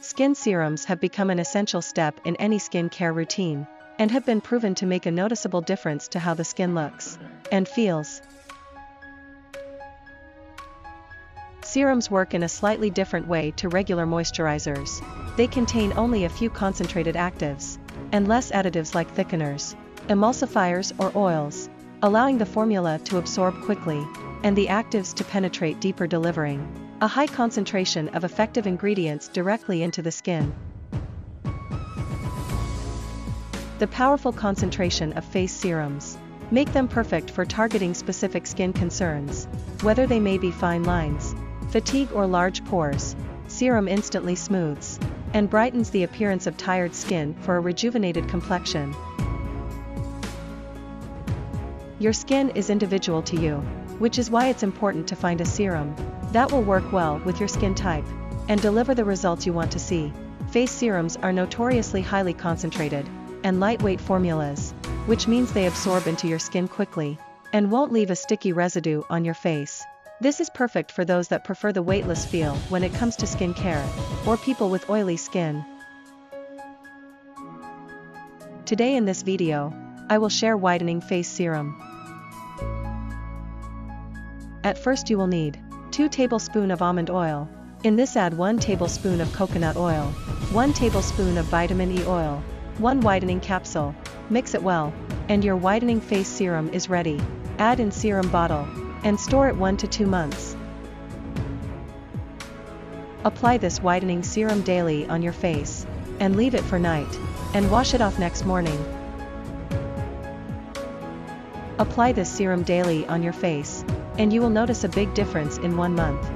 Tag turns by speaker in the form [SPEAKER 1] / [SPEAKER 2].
[SPEAKER 1] Skin serums have become an essential step in any skin care routine, and have been proven to make a noticeable difference to how the skin looks and feels. Serums work in a slightly different way to regular moisturizers. They contain only a few concentrated actives, and less additives like thickeners, emulsifiers or oils, allowing the formula to absorb quickly, and the actives to penetrate deeper, delivering a high concentration of effective ingredients directly into the skin. The powerful concentration of face serums make them perfect for targeting specific skin concerns, whether they may be fine lines, fatigue or large pores. Serum instantly smooths and brightens the appearance of tired skin for a rejuvenated complexion. Your skin is individual to you, which is why it's important to find a serum that will work well with your skin type and deliver the results you want to see. Face serums are notoriously highly concentrated and lightweight formulas, which means they absorb into your skin quickly and won't leave a sticky residue on your face. This is perfect for those that prefer the weightless feel when it comes to skin care, or people with oily skin. Today in this video, I will share Whitening Face Serum. At first you will need 2 tablespoons of almond oil. In this add 1 tablespoon of coconut oil, 1 tablespoon of vitamin E oil, 1 whitening capsule. Mix it well, and your whitening face serum is ready. Add in serum bottle, and store it 1 to 2 months. Apply this whitening serum daily on your face, and leave it for night, and wash it off next morning. Apply this serum daily on your face, and you will notice a big difference in 1 month.